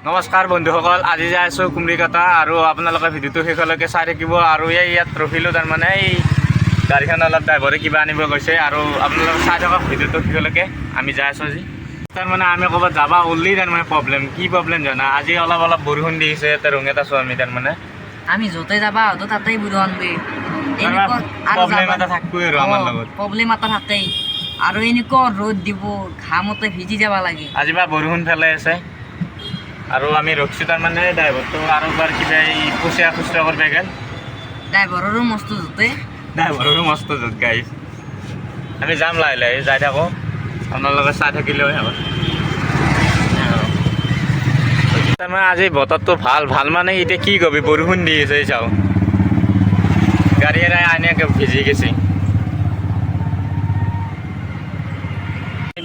নমস্কাৰ বন্ধুসকল, আজি যাই আছোঁ কুমৰিকাটা আৰু আপোনালোকে ভিডিঅ'টো শেষলৈকে চাই থাকিব। আৰু ইয়াত ৰখিলোঁ, তাৰমানে এই গাড়ীখন অলপ ড্ৰাইভাৰে কিবা আনিব গৈছে আৰু আপোনালোকে চাই থাকক ভিডিঅ'টো শেষলৈকে। আমি যাই আছোঁ আজি, তাৰমানে আমি ক'ৰবাত যাব ওললি তাৰমানে কি প্ৰব্লেম জানা, আজি অলপ বৰষুণ দিছে, ইয়াতে ৰঙিয়াত আছোঁ আমি। তাৰমানে আমি য'তে যাবা হয়তো তাতেই বৰষুণ দিয়ে, প্ৰব্লেম এটা থাকিবই আৰু আমাৰ লগত, প্ৰব্লেম এটা থাকেই। আৰু এনেকুৱা ৰ'দ দিব, ঘামতে ভিজি যাব লাগে। আজি বা বৰষুণ পেলাই আছে আৰু আমি ৰখিছোঁ। তাৰমানে ড্ৰাইভাৰটো আৰু এবাৰ কিবা এই খুচুৰা কৰিব গ'ল। ড্ৰাইভাৰৰো মস্ত জোতে, ড্ৰাইভাৰৰো মস্ত জোত গাইছ। আমি যাম লাহে লাহে যাই থাকোঁ, আপোনালোকে চাই থাকিলেও হ'ব। তাৰমানে আজি বতৰটো ভাল মানে এতিয়া কি কবি, বৰষুণ দি আছে চাওঁ, গাড়ী এৰাই আইনাকে ভিজি গেছে।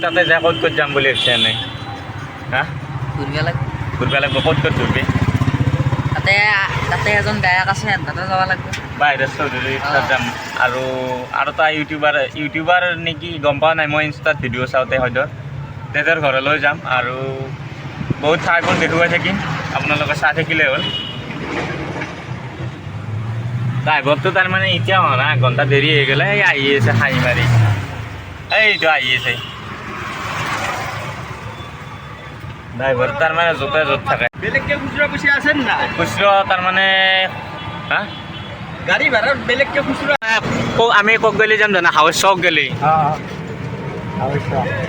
তাতে যাই ক'ত যাম বুলি ভাবিছে এনেই? হা, ঘূৰিব লাগিব। ক'ত ঘূৰবি? তাতে এজন গায়ক আছে, তাতে যাব লাগিব। বাহিৰত চৌধুৰী তাত যাম। আৰু এটা ইউটিউবাৰ নেকি গম পোৱা নাই, মই ইনষ্টাত ভিডিঅ' চাওঁতে হয়তো তেখেতৰ ঘৰলৈ যাম আৰু বহুত ঠাইবোৰ দেখুৱাই থাকিম, আপোনালোকে চাই থাকিলে হ'ল। ড্ৰাইভাৰটো তাৰমানে এতিয়া হোৱা নাই, ঘণ্টা দেৰি হৈ গ'লে এই আহি আছে খাই মাৰি, এইটো আহি আছে ড্ৰাইভাৰ। তাৰমানে য'তে য'ত থাকে। বেলেগকে খুচুৰা পইচা আছে না? খুচুৰা তাৰমানে হা, গাড়ী ভাড়াত বেলেগকে খুচুৰা? আমি ক'ত গ'লে যাম জানা? হাউচ চক গ'লে,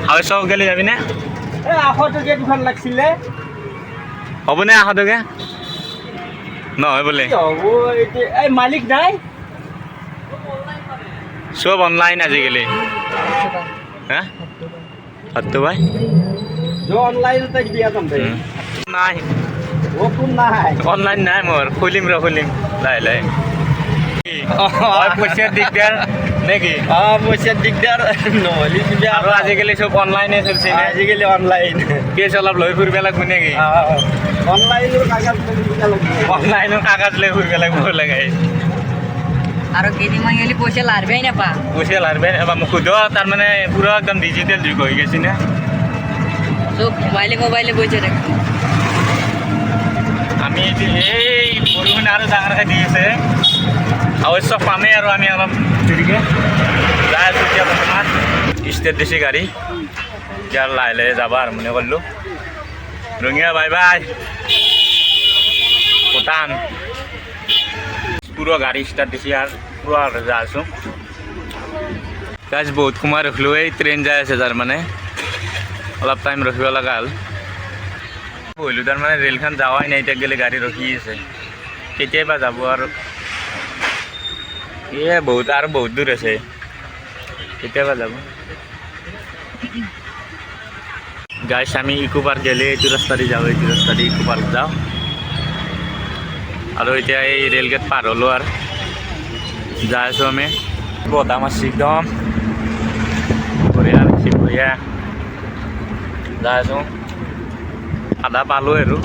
হাউচ চক গ'লে যাবিনে? এই 800 টকীয়া দুখন লাগিছিলে। হ'বনে 800 টকা? নহয় বোলে, হ'ব এতিয়া। এই মালিক নাই, চব অনলাইন আজিকালি। হা, সত্য ভাই অনলাইনতে দিয়া যাম দে। নাই, কোন নাই, অনলাইন নাই মোৰ। খুলিম লাহে লাহে। পইচাৰ দিগদাৰ নেকি? পইচাৰ দিগদাৰ নহ'লে আৰু আজিকালি চব অনলাইনে চলছে না, আজিকালি অনলাইন। কেছ অলপ লৈ ফুৰিব লাগিব নেকি? অনলাইনৰ কাগজ লাগিব, অনলাইনৰ কাগজ লৈ ফুৰিব লাগিব লাগে। আৰু কেইদিনমান গেলি পইচা লাৰবাই নাপা। পইচা লাৰবাই নাপা, মোক সোধ। তাৰমানে পুৰা একদম ডিজিটেল যুগ হৈ গৈছে না, চব মোবাইলে পইচা দেখো। আমি এই বৰষুণ আৰু ডাঙৰকৈ দি আছে, অৱশ্য পামেই আৰু আমি অলপ দেৰিকৈ যাই আছোঁ। এতিয়া বৰ্তমান ষ্টেট দিছে গাড়ী, এতিয়া লাহে লাহে যাব আৰম্ভ কৰিলোঁ। ৰঙিয়া বাই বাই, ভূটান পুৰো গাড়ি স্টাৰ্ট দিছি আৰ পুৰো যা আছো। গাছ বহুত সময় ৰখিলোঁ, এই ট্ৰেইন যাই আছে, তাৰ মানে অলপ টাইম ৰখিব লগা হ'ল। বহিলোঁ, তাৰমানে ৰেলখন যাৱাই নাই, এতিয়া গ'লে গাড়ী ৰখি আছে, কেতিয়াবা যাব। আৰু বহুত দূৰ আছে, কেতিয়াবা যাব। গাইছ আমি ইকো পাৰ্ক গ'লে এইটো ৰাস্তা দি যাওঁ, এইটো ৰাস্তা দি ইকো পাৰ্ক যাওঁ। আৰু এতিয়া এই ৰেল গেট পাৰ হ'লোঁ আৰু যাই আছোঁ আমি। বতাহ মাৰছি একদম বঢ়িয়া লাগছি, বঢ়িয়া যাই আছোঁ। আধা পালোঁ আৰু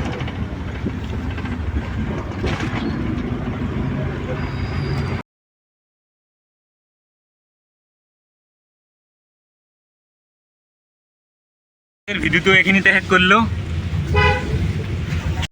ভিডিঅ'টো এইখিনিতে শেষ কৰিলোঁ।